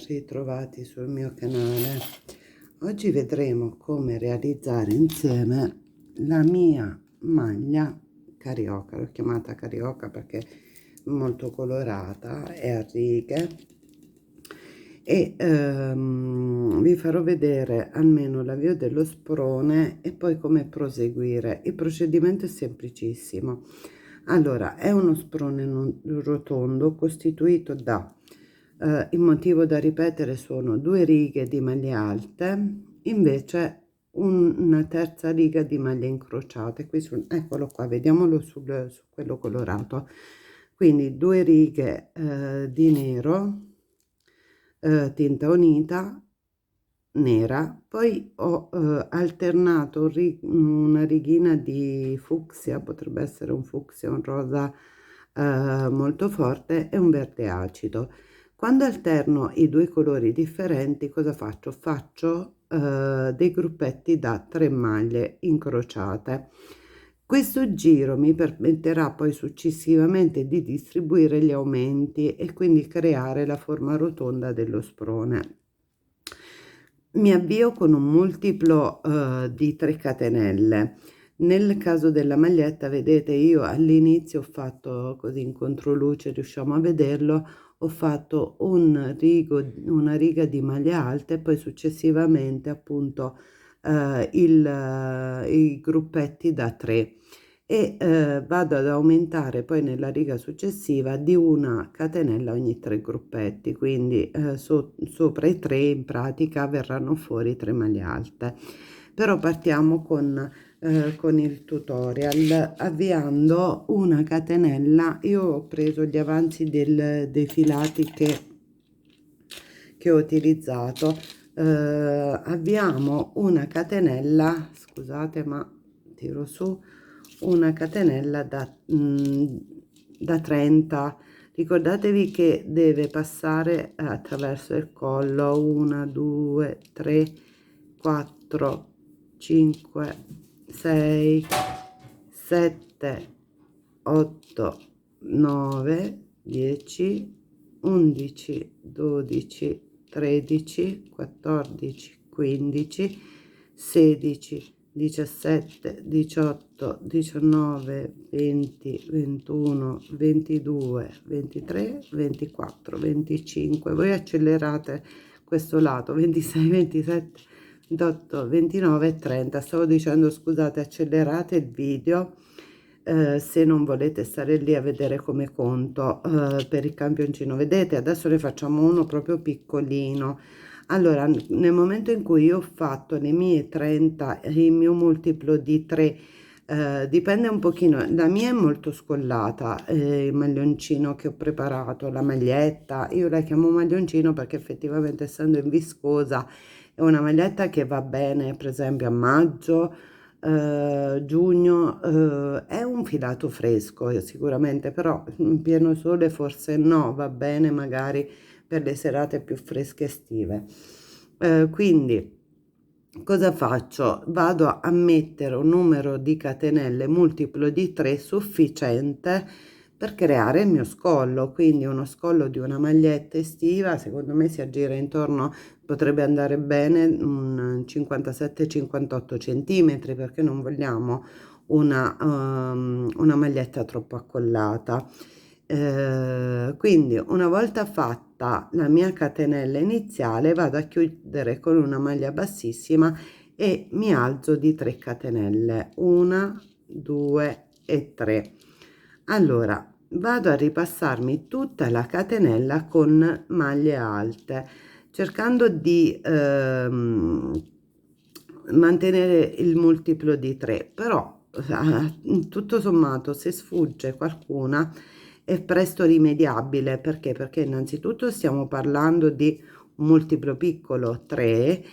ritrovati sul mio canale. Oggi vedremo come realizzare insieme la mia maglia carioca. L'ho chiamata carioca perché è molto colorata, è a righe e vi farò vedere almeno l'avvio dello sprone e poi come proseguire. Il procedimento è semplicissimo. Allora, è uno sprone rotondo costituito da il motivo da ripetere sono 2 righe di maglie alte, invece una terza riga di maglie incrociate. Qui eccolo qua, vediamolo su quello colorato. Quindi 2 righe di nero, tinta unita nera, poi ho alternato una righina di fucsia, potrebbe essere un fucsia, un rosa molto forte, e un verde acido. Quando alterno i due colori differenti, cosa faccio? Faccio dei gruppetti da 3 maglie incrociate. Questo giro mi permetterà poi successivamente di distribuire gli aumenti e quindi creare la forma rotonda dello sprone. Mi avvio con un multiplo di 3 catenelle. Nel caso della maglietta, vedete, io all'inizio ho fatto così in controluce, riusciamo a vederlo, ho fatto una riga di maglie alte e poi successivamente appunto i gruppetti da 3 e vado ad aumentare poi nella riga successiva di una catenella ogni 3 gruppetti, quindi sopra i 3 in pratica verranno fuori 3 maglie alte. Però partiamo con il tutorial avviando una catenella. Io ho preso gli avanzi dei filati che ho utilizzato. Avviamo una catenella, scusate ma tiro su, una catenella da 30. Ricordatevi che deve passare attraverso il collo 1 2 3 4 5 6 7 8 9 10 11 12 13 14 15 16 17 18 19 20 21 22 23 24 25. Voi accelerate questo lato 26 27 28 29 30. Stavo dicendo, scusate, accelerate il video se non volete stare lì a vedere come conto per il campioncino. Vedete, adesso ne facciamo uno proprio piccolino. Allora, nel momento in cui io ho fatto le mie 30, il mio multiplo di 3, dipende un pochino, la mia è molto scollata, il maglioncino che ho preparato, la maglietta, io la chiamo maglioncino perché effettivamente, essendo in viscosa, è una maglietta che va bene per esempio a maggio, giugno, è un filato fresco sicuramente, però in pieno sole forse no, va bene magari per le serate più fresche estive. Quindi cosa faccio? Vado a mettere un numero di catenelle multiplo di 3 sufficiente per creare il mio scollo, quindi uno scollo di una maglietta estiva secondo me si aggira intorno, potrebbe andare bene un 57-58 centimetri, perché non vogliamo una maglietta troppo accollata. Quindi una volta fatta la mia catenella iniziale vado a chiudere con una maglia bassissima e mi alzo di 3 catenelle, 1 2 e 3. Allora vado a ripassarmi tutta la catenella con maglie alte, cercando di mantenere il multiplo di 3, però tutto sommato se sfugge qualcuna è presto rimediabile. Perché innanzitutto stiamo parlando di un multiplo piccolo 3,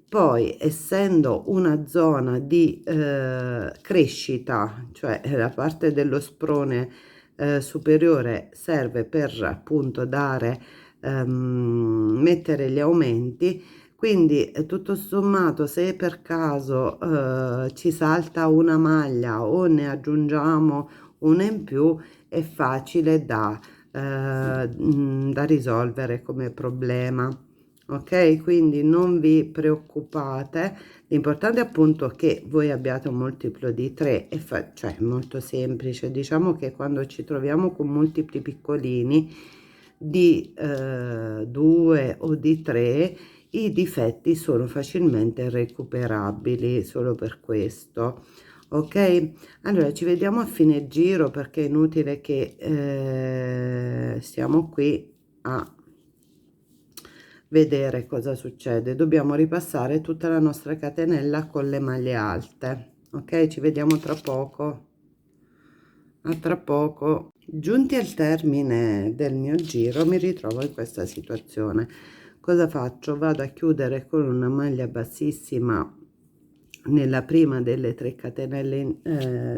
poi essendo una zona di crescita, cioè la parte dello sprone superiore serve per appunto dare mettere gli aumenti, quindi tutto sommato se per caso ci salta una maglia o ne aggiungiamo una in più, è facile da risolvere come problema. ok? Quindi non vi preoccupate, l'importante è appunto che voi abbiate un multiplo di 3 e cioè è molto semplice. Diciamo che quando ci troviamo con multipli piccolini di 2 o di 3, i difetti sono facilmente recuperabili solo per questo. Ok, allora ci vediamo a fine giro, perché è inutile che stiamo qui a vedere cosa succede. Dobbiamo ripassare tutta la nostra catenella con le maglie alte. Ok, ci vediamo tra poco. A tra poco. Giunti al termine del mio giro mi ritrovo in questa situazione. Cosa faccio? Vado a chiudere con una maglia bassissima nella prima delle 3 catenelle,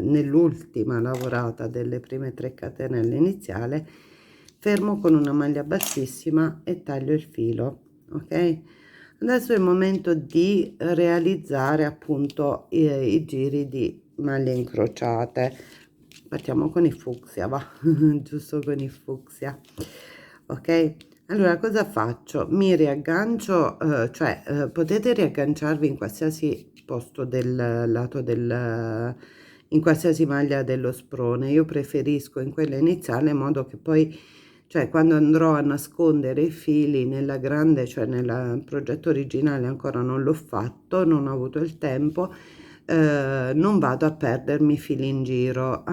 nell'ultima lavorata delle prime 3 catenelle iniziale, fermo con una maglia bassissima e taglio il filo. Ok, adesso è il momento di realizzare appunto i giri di maglie incrociate. Partiamo con il fucsia, va. Giusto, con il fucsia. Ok, allora cosa faccio? Mi riaggancio, cioè potete riagganciarvi in qualsiasi posto del lato del, in qualsiasi maglia dello sprone. Io preferisco in quella iniziale, in modo che poi, cioè quando andrò a nascondere i fili nella grande, cioè nel progetto originale ancora non l'ho fatto, non ho avuto il tempo, non vado a perdermi fili in giro.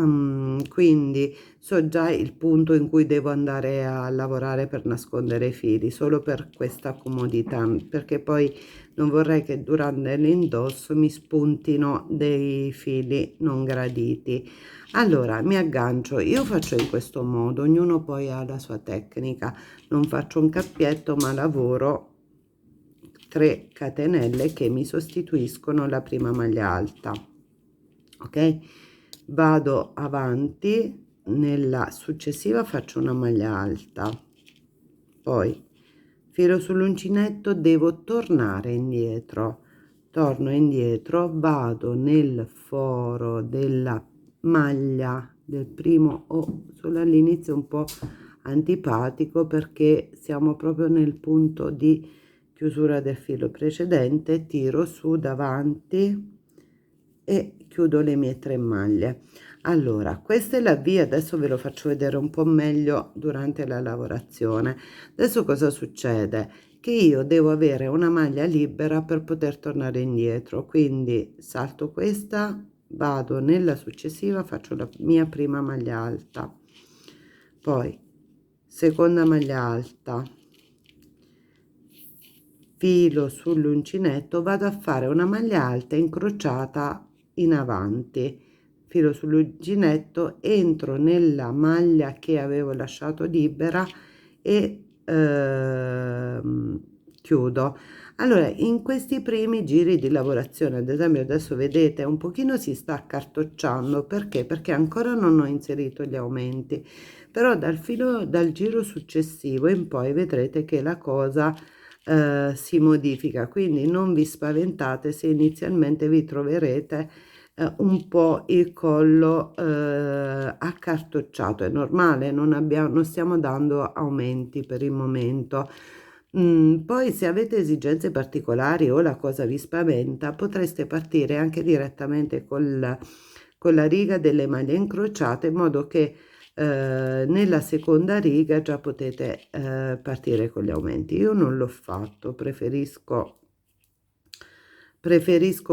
Quindi so già il punto in cui devo andare a lavorare per nascondere i fili, solo per questa comodità, perché poi non vorrei che durante l'indosso mi spuntino dei fili non graditi. Allora mi aggancio, io faccio in questo modo, ognuno poi ha la sua tecnica, non faccio un cappietto ma lavoro 3 catenelle che mi sostituiscono la prima maglia alta. Ok, vado avanti, nella successiva faccio una maglia alta, poi filo sull'uncinetto, devo tornare indietro, torno indietro, vado nel foro della maglia del primo, o solo all'inizio un po' antipatico perché siamo proprio nel punto di chiusura del filo precedente, tiro su davanti e chiudo le mie 3 maglie. Allora, questa è la via, adesso ve lo faccio vedere un po' meglio durante la lavorazione. Adesso cosa succede? Che io devo avere una maglia libera per poter tornare indietro, quindi salto questa, vado nella successiva, faccio la mia prima maglia alta, poi seconda maglia alta, filo sull'uncinetto, vado a fare una maglia alta incrociata in avanti, filo sull'uncinetto, entro nella maglia che avevo lasciato libera e chiudo. Allora, in questi primi giri di lavorazione, ad esempio adesso vedete un pochino si sta accartocciando, perché ancora non ho inserito gli aumenti, però dal giro successivo in poi vedrete che la cosa si modifica, quindi non vi spaventate se inizialmente vi troverete un po' il collo accartocciato. È normale, non stiamo dando aumenti per il momento. Poi se avete esigenze particolari o la cosa vi spaventa, potreste partire anche direttamente con la riga delle maglie incrociate, in modo che nella seconda riga già potete partire con gli aumenti. Io non l'ho fatto, preferisco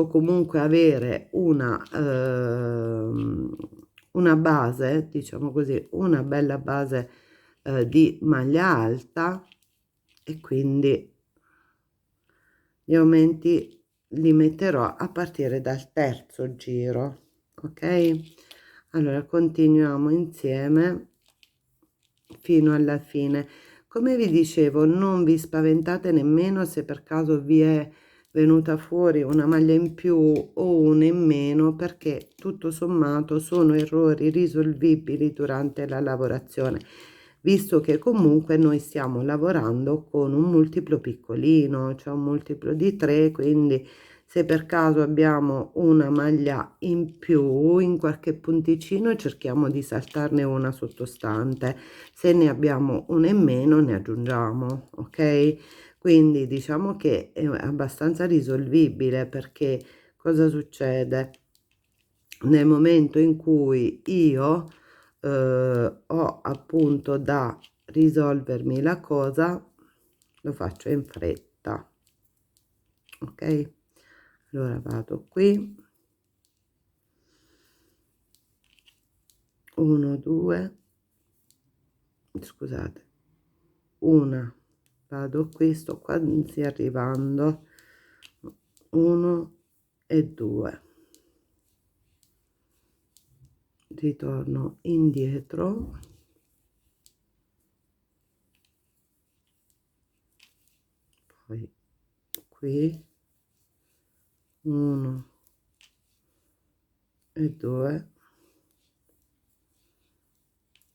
comunque avere una base, diciamo così, una bella base di maglia alta, e quindi gli aumenti li metterò a partire dal terzo giro. Ok, allora continuiamo insieme fino alla fine. Come vi dicevo, non vi spaventate nemmeno se per caso vi è venuta fuori una maglia in più o una in meno, perché tutto sommato sono errori risolvibili durante la lavorazione, visto che comunque noi stiamo lavorando con un multiplo piccolino, cioè un multiplo di 3, quindi se per caso abbiamo una maglia in più in qualche punticino, cerchiamo di saltarne una sottostante, se ne abbiamo una in meno ne aggiungiamo, ok? quindi diciamo che è abbastanza risolvibile, perché cosa succede? Nel momento in cui io ho appunto da risolvermi la cosa, lo faccio in fretta, ok? Allora vado qui, 1 2, scusate, una, vado qui, sto quasi arrivando, 1 e 2, ritorno indietro, poi qui 1 e 2.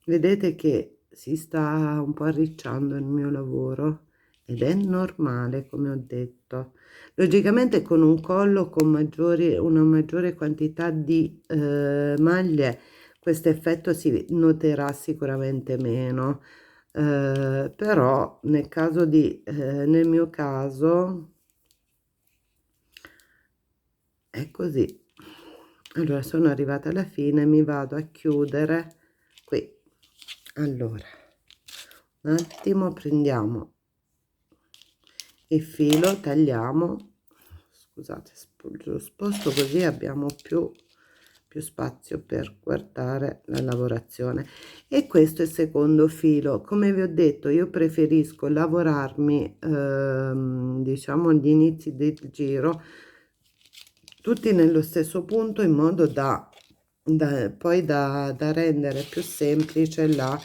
Vedete che si sta un po' arricciando il mio lavoro, ed è normale, come ho detto. Logicamente con un collo con una maggiore quantità di maglie, questo effetto si noterà sicuramente meno, però nel mio caso è così. Allora sono arrivata alla fine, mi vado a chiudere qui. Allora un attimo, prendiamo il filo, tagliamo, scusate, lo sposto così abbiamo più spazio per guardare la lavorazione. E questo è il secondo filo. Come vi ho detto, io preferisco lavorarmi diciamo gli inizi del giro tutti nello stesso punto, in modo poi da rendere più semplice la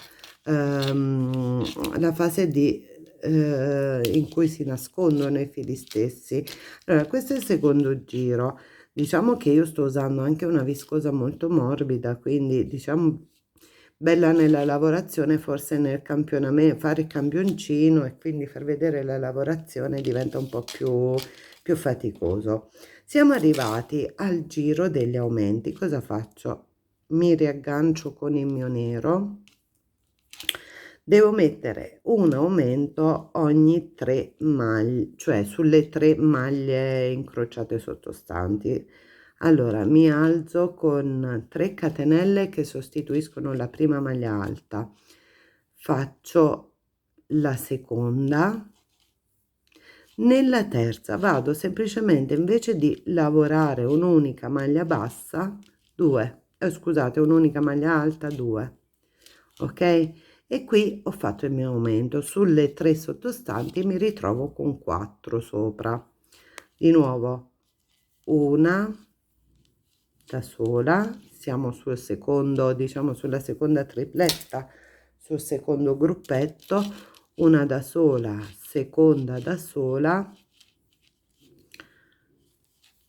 fase in cui si nascondono i fili stessi. Allora questo è il secondo giro. Diciamo che io sto usando anche una viscosa molto morbida, quindi diciamo bella nella lavorazione, forse nel campionamento, fare il campioncino e quindi far vedere la lavorazione diventa un po' più faticoso. Siamo arrivati al giro degli aumenti. Cosa faccio? Mi riaggancio con il mio nero, devo mettere un aumento ogni 3 maglie, cioè sulle 3 maglie incrociate sottostanti. Allora mi alzo con 3 catenelle che sostituiscono la prima maglia alta, faccio la seconda, nella terza vado semplicemente, invece di lavorare un'unica maglia bassa, 2, scusate, un'unica maglia alta, 2, ok? E qui ho fatto il mio aumento sulle 3 sottostanti, mi ritrovo con 4 sopra. Di nuovo una da sola, siamo sul secondo, diciamo sulla seconda tripletta, sul secondo gruppetto, una da sola, seconda da sola,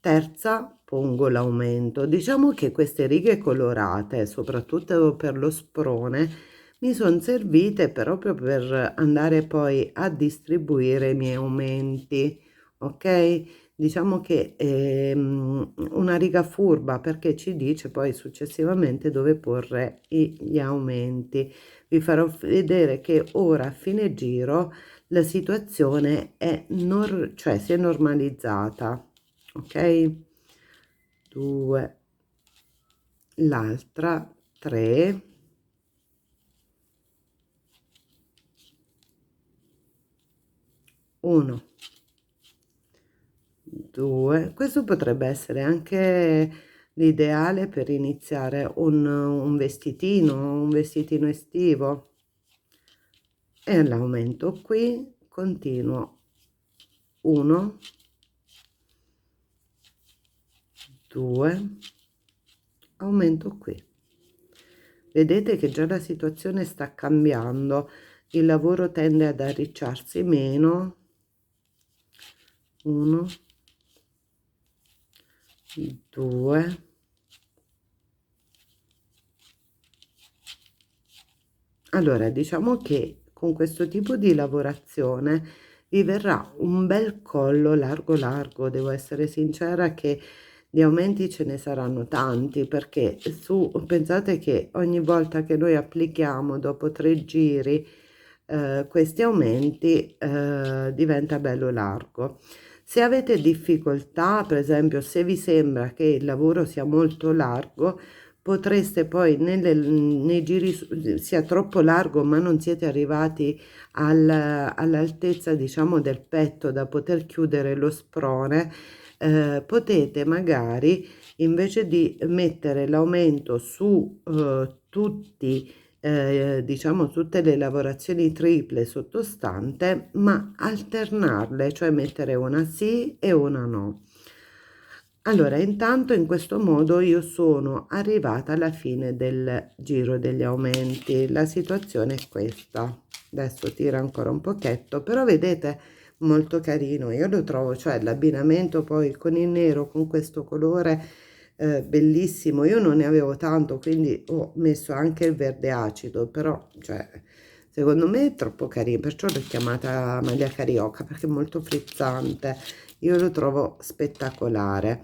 terza, pongo l'aumento. Diciamo che queste righe colorate, soprattutto per lo sprone, mi sono servite proprio per andare poi a distribuire i miei aumenti, ok? Diciamo che è una riga furba, perché ci dice poi successivamente dove porre gli aumenti. Vi farò vedere che ora a fine giro la situazione è cioè si è normalizzata, ok? 2, l'altra 3, 1, 2. Questo potrebbe essere anche l'ideale per iniziare un vestitino estivo. E l'aumento qui, continuo, 1, 2, aumento qui. Vedete che già la situazione sta cambiando, il lavoro tende ad arricciarsi meno, 1, 2, allora diciamo che con questo tipo di lavorazione vi verrà un bel collo largo largo. Devo essere sincera che di aumenti ce ne saranno tanti, perché pensate che ogni volta che noi applichiamo dopo 3 giri questi aumenti diventa bello largo. Se avete difficoltà, per esempio, se vi sembra che il lavoro sia molto largo, potreste poi nei giri sia troppo largo, ma non siete arrivati all'altezza, diciamo, del petto da poter chiudere lo sprone, potete magari invece di mettere l'aumento su tutti diciamo tutte le lavorazioni triple sottostante, ma alternarle, cioè mettere una sì e una no. Allora, intanto in questo modo io sono arrivata alla fine del giro degli aumenti. La situazione è questa. Adesso tira ancora un pochetto, però vedete, molto carino. Io lo trovo, cioè l'abbinamento poi con il nero, con questo colore bellissimo. Io non ne avevo tanto, quindi ho messo anche il verde acido, però, cioè, secondo me è troppo carino, perciò l'ho chiamata maglia carioca, perché è molto frizzante. Io lo trovo spettacolare.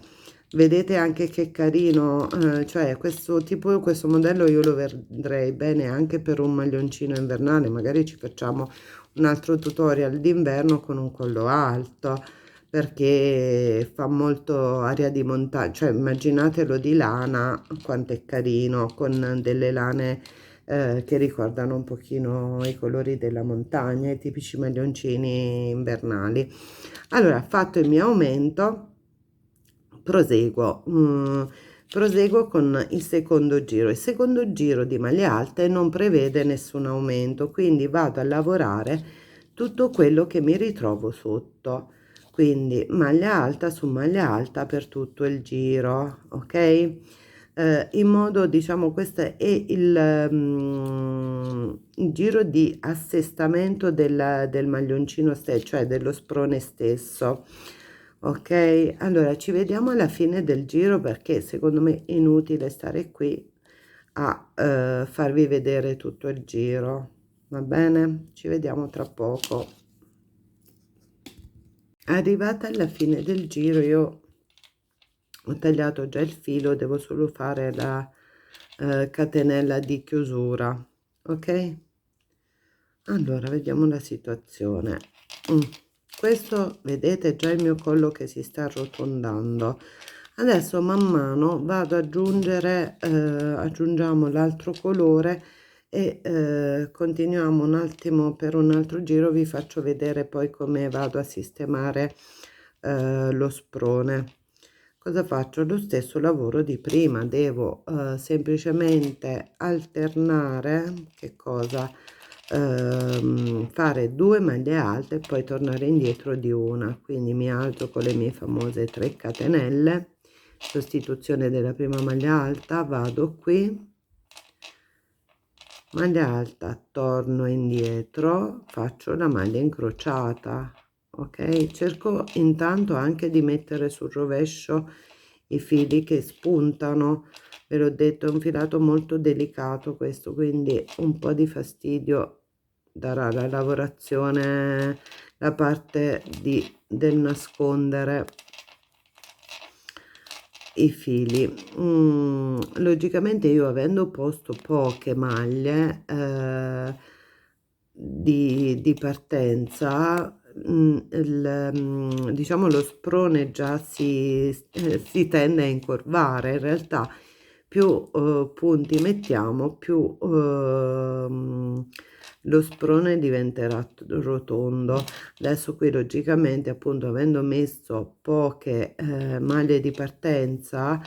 Vedete anche che carino, cioè questo tipo, questo modello io lo vedrei bene anche per un maglioncino invernale, magari ci facciamo un altro tutorial d'inverno con un collo alto, perché fa molto aria di montagna, cioè immaginatelo di lana, quanto è carino, con delle lane che ricordano un pochino i colori della montagna, i tipici maglioncini invernali. Allora, fatto il mio aumento, proseguo con il secondo giro. Il secondo giro di maglie alte non prevede nessun aumento, quindi vado a lavorare tutto quello che mi ritrovo sotto, quindi maglia alta su maglia alta per tutto il giro, ok? In modo, diciamo, questo è il giro di assestamento del maglioncino stesso, cioè dello sprone stesso. Ok, allora ci vediamo alla fine del giro, perché secondo me è inutile stare qui a farvi vedere tutto il giro. Va bene? Ci vediamo tra poco. Arrivata alla fine del giro, io ho tagliato già il filo, devo solo fare la catenella di chiusura. Ok, allora vediamo la situazione. Questo, vedete, già il mio collo che si sta arrotondando. Adesso man mano vado ad aggiungere, aggiungiamo l'altro colore e continuiamo un attimo per un altro giro. Vi faccio vedere poi come vado a sistemare lo sprone. Cosa faccio? Lo stesso lavoro di prima, devo semplicemente alternare, che cosa? Fare 2 maglie alte e poi tornare indietro di una, quindi mi alzo con le mie famose 3 catenelle, sostituzione della prima maglia alta, vado qui, maglia alta, torno indietro, faccio la maglia incrociata, ok? Cerco intanto anche di mettere sul rovescio i fili che spuntano. Ve l'ho detto, è un filato molto delicato questo, quindi un po' di fastidio darà la lavorazione, la parte del nascondere i fili. Logicamente io, avendo posto poche maglie di partenza, diciamo lo sprone già si tende a incurvare. In realtà più punti mettiamo, più lo sprone diventerà rotondo. Adesso qui logicamente, appunto, avendo messo poche maglie di partenza,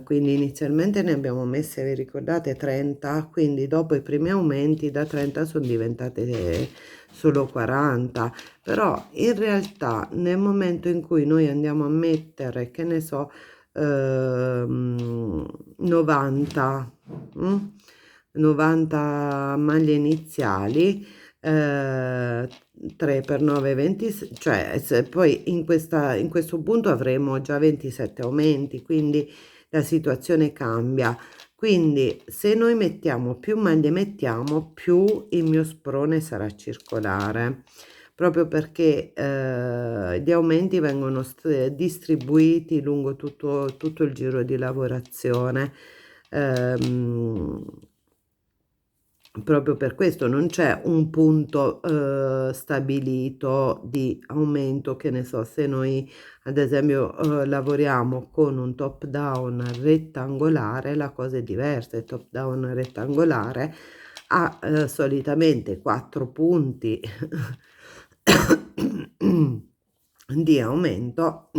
quindi inizialmente ne abbiamo messe, vi ricordate, 30, quindi dopo i primi aumenti da 30 sono diventate solo 40, però in realtà nel momento in cui noi andiamo a mettere, che ne so, 90 90 maglie iniziali, 3 per 9 20, cioè poi in questo punto avremo già 27 aumenti, quindi la situazione cambia. Quindi se noi mettiamo più maglie mettiamo, più il mio sprone sarà circolare, proprio perché gli aumenti vengono distribuiti lungo tutto il giro di lavorazione. proprio per questo non c'è un punto stabilito di aumento, che ne so, se noi ad esempio lavoriamo con un top down rettangolare, la cosa è diversa. Il top down rettangolare ha solitamente 4 punti di aumento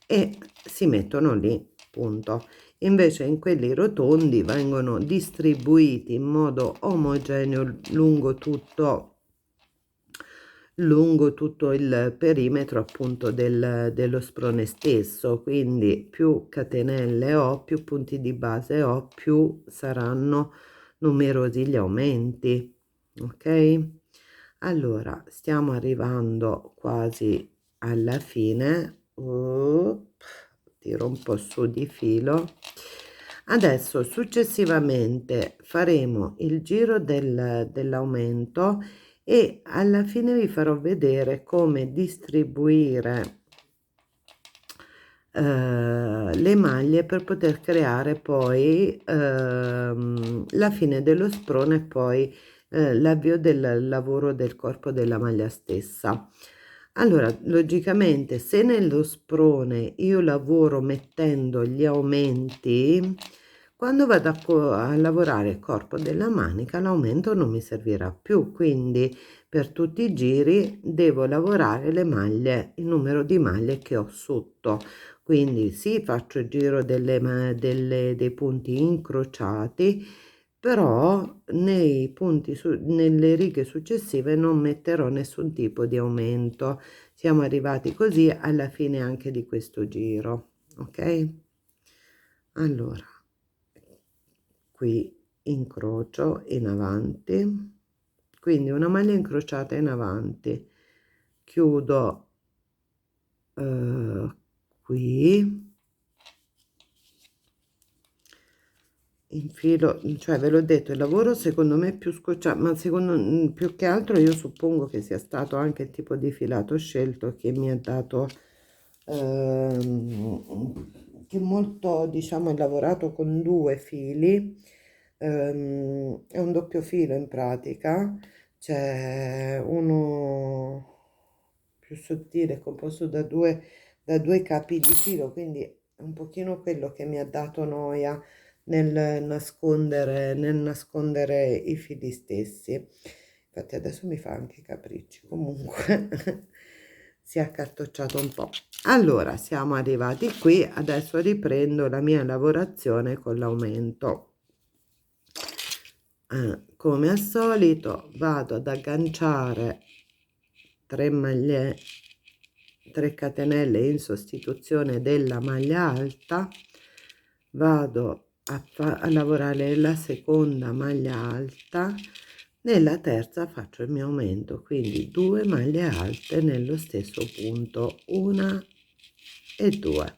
e si mettono lì, punto. Invece in quelli rotondi vengono distribuiti in modo omogeneo lungo tutto il perimetro appunto dello sprone stesso, quindi più catenelle ho, più punti di base ho, più saranno numerosi gli aumenti. Ok, allora stiamo arrivando quasi alla fine. Tiro un po' su di filo. Adesso successivamente faremo il giro dell'aumento e alla fine vi farò vedere come distribuire le maglie per poter creare poi la fine dello sprone e poi l'avvio del lavoro del corpo della maglia stessa. Allora, logicamente, se nello sprone io lavoro mettendo gli aumenti, quando vado a lavorare il corpo della manica, l'aumento non mi servirà più, quindi per tutti i giri devo lavorare le maglie, il numero di maglie che ho sotto. Quindi sì, faccio il giro dei punti incrociati, però nei punti nelle righe successive non metterò nessun tipo di aumento. Siamo arrivati così alla fine anche di questo giro, ok? Allora, qui incrocio in avanti, quindi una maglia incrociata in avanti, chiudo qui, infilo, cioè ve l'ho detto, il lavoro secondo me è più scocciato, ma secondo più che altro io suppongo che sia stato anche il tipo di filato scelto che mi ha dato che molto, diciamo, è lavorato con 2 fili, è un doppio filo in pratica, c'è uno più sottile composto da due capi di filo, quindi è un pochino quello che mi ha dato noia nel nascondere i fili stessi. Infatti adesso mi fa anche i capricci, comunque si è accartocciato un po'. Allora siamo arrivati qui, adesso riprendo la mia lavorazione con l'aumento. Come al solito vado ad agganciare 3 catenelle in sostituzione della maglia alta, vado a lavorare la seconda maglia alta, nella terza faccio il mio aumento, quindi 2 maglie alte nello stesso punto, 1 e 2,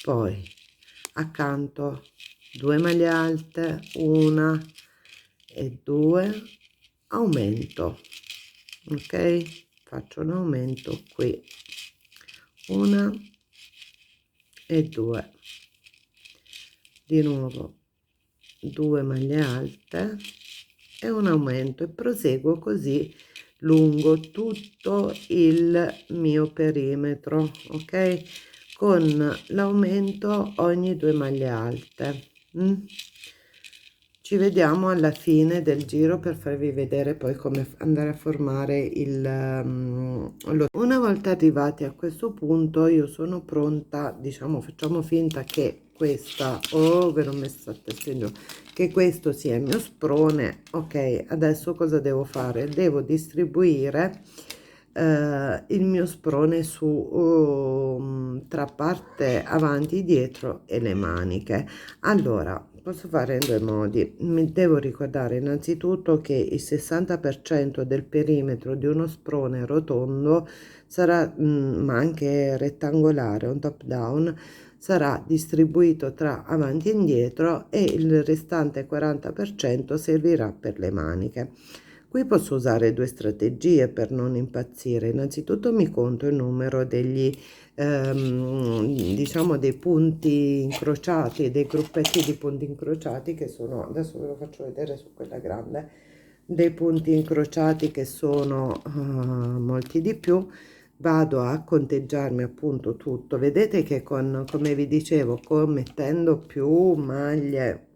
poi accanto 2 maglie alte, 1 e 2, aumento, ok, faccio un aumento qui, 1 e 2, di nuovo 2 maglie alte e un aumento, e proseguo così lungo tutto il mio perimetro, ok, con l'aumento ogni 2 maglie alte. Ci vediamo alla fine del giro per farvi vedere poi come andare a formare una volta arrivati a questo punto io sono pronta, diciamo, facciamo finta che questa, ve l'ho messa a testa, che questo sia il mio sprone. Ok, adesso cosa devo fare? Devo distribuire il mio sprone su tra parte avanti, dietro e le maniche. Allora posso fare in 2 modi. Mi devo ricordare innanzitutto che il 60% del perimetro di uno sprone rotondo sarà, ma anche rettangolare, un top down, sarà distribuito tra avanti e indietro, e il restante 40% servirà per le maniche. Qui posso usare 2 strategie per non impazzire. Innanzitutto mi conto il numero degli diciamo dei punti incrociati, dei gruppetti di punti incrociati che sono, adesso ve lo faccio vedere su quella grande, dei punti incrociati che sono molti di più. Vado a conteggiarmi appunto tutto, vedete che come vi dicevo, mettendo più maglie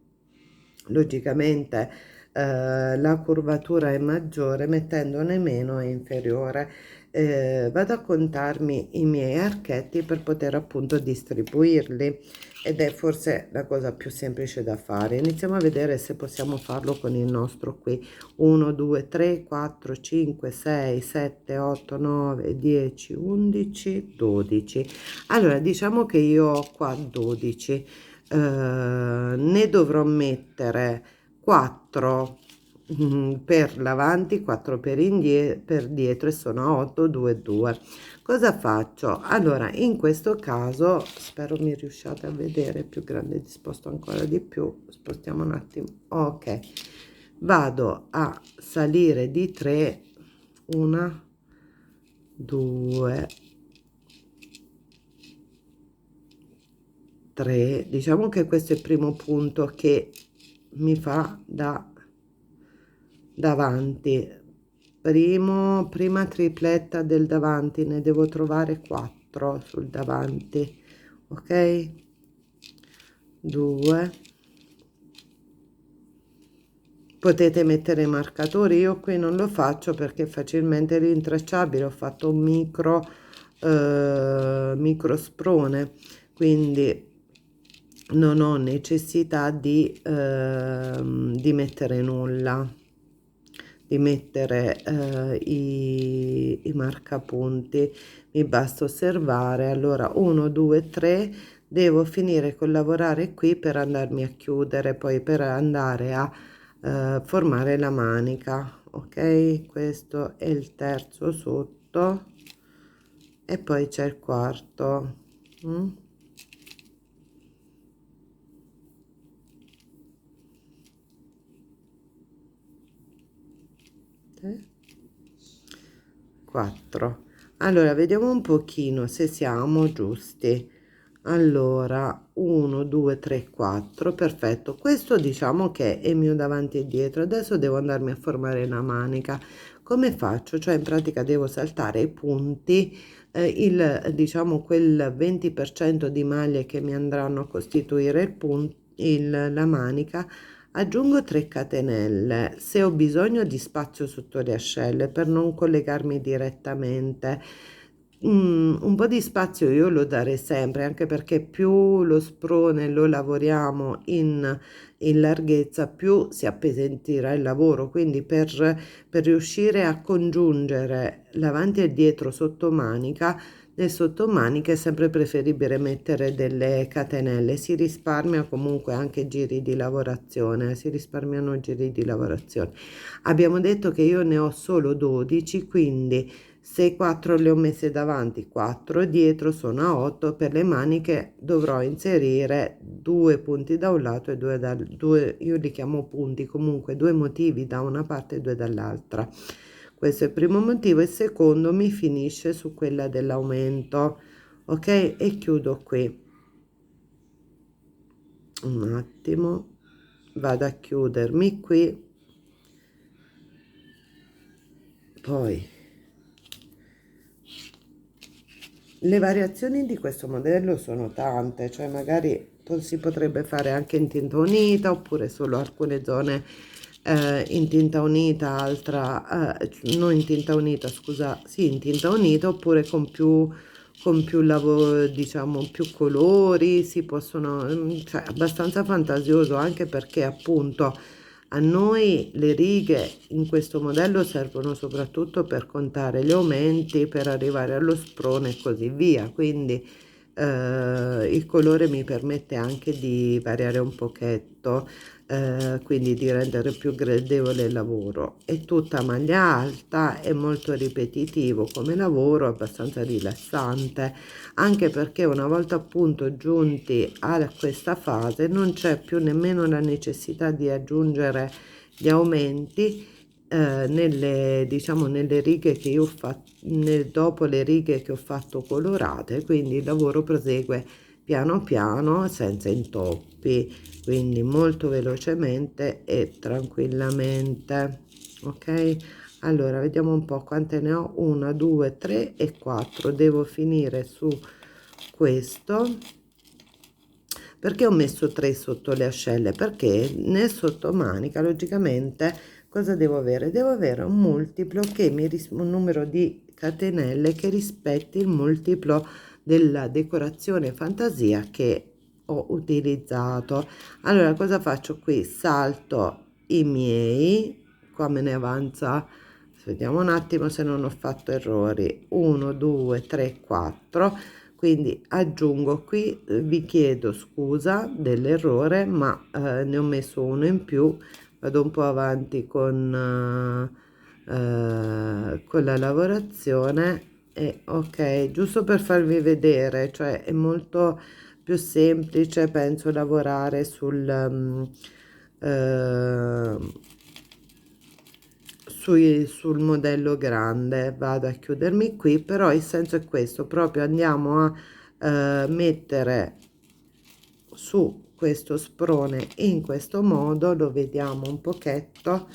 logicamente la curvatura è maggiore, mettendone meno è inferiore. Vado a contarmi i miei archetti per poter appunto distribuirli, ed è forse la cosa più semplice da fare. Iniziamo a vedere se possiamo farlo con il nostro qui. 1 2 3 4 5 6 7 8 9 10 11 12. Allora diciamo che io ho qua 12, ne dovrò mettere 4 per l'avanti, 4 per dietro, e sono 8 2 2. Cosa faccio? Allora in questo caso, spero mi riusciate a vedere, più grande disposto ancora di più, spostiamo un attimo, ok, vado a salire di 3, 1 2 3, diciamo che questo è il primo punto che mi fa da davanti. Prima tripletta del davanti, ne devo trovare 4 sul davanti, ok, 2, potete mettere i marcatori, io qui non lo faccio perché è facilmente rintracciabile, ho fatto un micro sprone, quindi non ho necessità di mettere nulla, di mettere i marcapunti, mi basta osservare. Allora 1 2 3, devo finire col lavorare qui per andarmi a chiudere, poi per andare a formare la manica, ok, questo è il terzo sotto e poi c'è il quarto. 4. Allora vediamo un pochino se siamo giusti. Allora 1 2 3 4, perfetto, questo diciamo che è il mio davanti e dietro. Adesso devo andarmi a formare la manica. Come faccio? Cioè in pratica devo saltare i punti, diciamo quel 20% di maglie che mi andranno a costituire la manica. Aggiungo 3 catenelle se ho bisogno di spazio sotto le ascelle per non collegarmi direttamente. Un po' di spazio io lo darei sempre, anche perché più lo sprone lo lavoriamo in larghezza, più si appesantirà il lavoro. Quindi per riuscire a congiungere l'avanti e dietro sotto manica, nel sottomanica è sempre preferibile mettere delle catenelle, si risparmia comunque anche giri di lavorazione, si risparmiano giri di lavorazione. Abbiamo detto che io ne ho solo 12, quindi se 4 le ho messe davanti, 4 dietro, sono a 8. Per le maniche dovrò inserire 2 punti da un lato e 2 dal due, io li chiamo punti, comunque 2 motivi da una parte e 2 dall'altra. Questo è il primo motivo. Il secondo mi finisce su quella dell'aumento, ok, e chiudo qui. Un attimo, vado a chiudermi qui, poi le variazioni di questo modello sono tante, cioè magari si potrebbe fare anche in tinta unita, oppure solo alcune zone in tinta unita, altra non in tinta unita, scusa, sì, in tinta unita, oppure con più lavoro, diciamo più colori, si possono, cioè abbastanza fantasioso, anche perché appunto a noi le righe in questo modello servono soprattutto per contare gli aumenti, per arrivare allo sprone e così via, quindi il colore mi permette anche di variare un pochetto, quindi di rendere più gradevole il lavoro. È tutta maglia alta, è molto ripetitivo come lavoro, abbastanza rilassante, anche perché una volta appunto giunti a questa fase non c'è più nemmeno la necessità di aggiungere gli aumenti diciamo nelle righe che io ho fatto, dopo le righe che ho fatto colorate, quindi il lavoro prosegue piano piano senza intoppi, quindi molto velocemente e tranquillamente. Ok, allora vediamo un po' quante ne ho. 1 2 3 e 4. Devo finire su questo. Perché ho messo 3 sotto le ascelle? Perché nel sottomanica logicamente cosa devo avere? Devo avere un multiplo che un numero di catenelle che rispetti il multiplo della decorazione fantasia che ho utilizzato. Allora cosa faccio qui? Salto i miei, qua me ne avanza, vediamo un attimo se non ho fatto errori, 1 2 3 4, quindi aggiungo qui, vi chiedo scusa dell'errore, ma ne ho messo uno in più, vado un po' avanti con la lavorazione e ok, giusto per farvi vedere, cioè è molto più semplice penso lavorare sul modello grande. Vado a chiudermi qui, però il senso è questo, proprio andiamo a mettere su questo sprone in questo modo, lo vediamo un pochetto.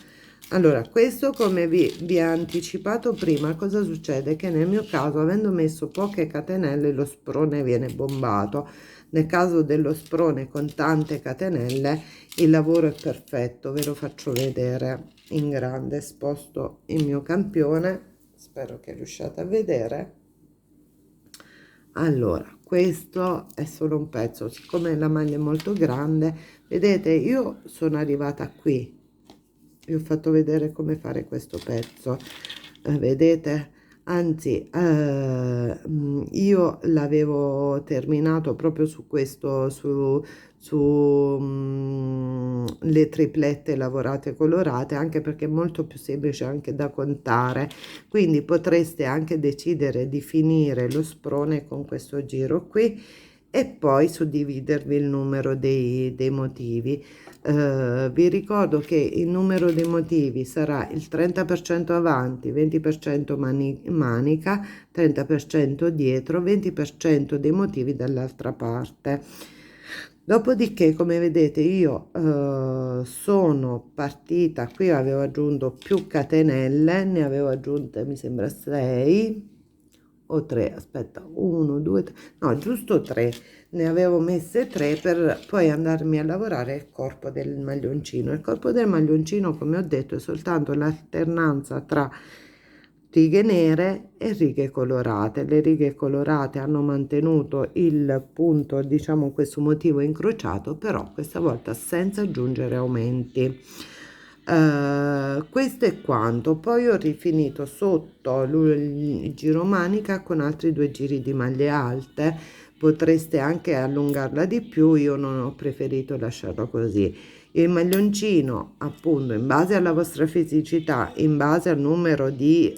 Allora, questo come vi ho anticipato prima, cosa succede? Che nel mio caso, avendo messo poche catenelle, lo sprone viene bombato. Nel caso dello sprone con tante catenelle, il lavoro è perfetto, ve lo faccio vedere in grande. Sposto il mio campione, spero che riusciate a vedere. Allora, questo è solo un pezzo, siccome la maglia è molto grande, vedete, io sono arrivata qui, vi ho fatto vedere come fare questo pezzo, vedete? Anzi, io l'avevo terminato proprio su questo, le triplette lavorate colorate, anche perché è molto più semplice anche da contare, quindi potreste anche decidere di finire lo sprone con questo giro qui e poi suddividervi il numero dei motivi. Vi ricordo che il numero dei motivi sarà il 30% avanti, 20% manica, 30% dietro, 20% dei motivi dall'altra parte. Dopodiché, come vedete, io sono partita, qui avevo aggiunto più catenelle, ne avevo aggiunte mi sembra 6 o 3, aspetta, 1 2 3, no, giusto 3, ne avevo messe 3 per poi andarmi a lavorare il corpo del maglioncino. Il corpo del maglioncino, come ho detto, è soltanto l'alternanza tra righe nere e righe colorate. Le righe colorate hanno mantenuto il punto, diciamo, questo motivo incrociato, però questa volta senza aggiungere aumenti. Questo è quanto. Poi ho rifinito sotto il giro manica con altri 2 giri di maglie alte. Potreste anche allungarla di più, io non ho preferito lasciarlo così. Il maglioncino, appunto, in base alla vostra fisicità, in base al numero di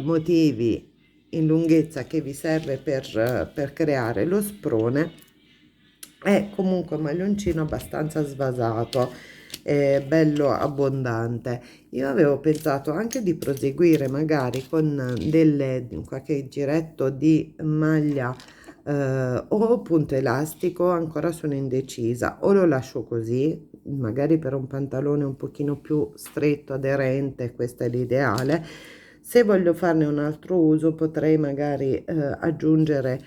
motivi in lunghezza che vi serve per creare lo sprone, è comunque un maglioncino abbastanza svasato, bello abbondante. Io avevo pensato anche di proseguire magari con qualche giretto di maglia o punto elastico, ancora sono indecisa, o lo lascio così magari per un pantalone un pochino più stretto, aderente, questo è l'ideale. Se voglio farne un altro uso potrei magari aggiungere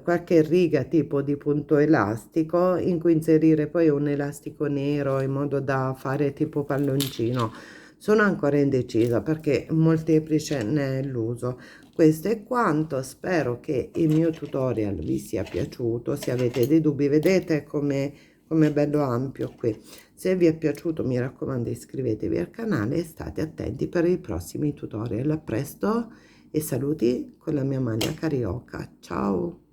qualche riga tipo di punto elastico in cui inserire poi un elastico nero in modo da fare tipo palloncino. Sono ancora indecisa perché molteplice ne è l'uso. Questo è quanto, spero che il mio tutorial vi sia piaciuto. Se avete dei dubbi, vedete come è bello ampio qui. Se vi è piaciuto, mi raccomando, iscrivetevi al canale e state attenti per i prossimi tutorial. A presto e saluti con la mia maglia carioca. Ciao!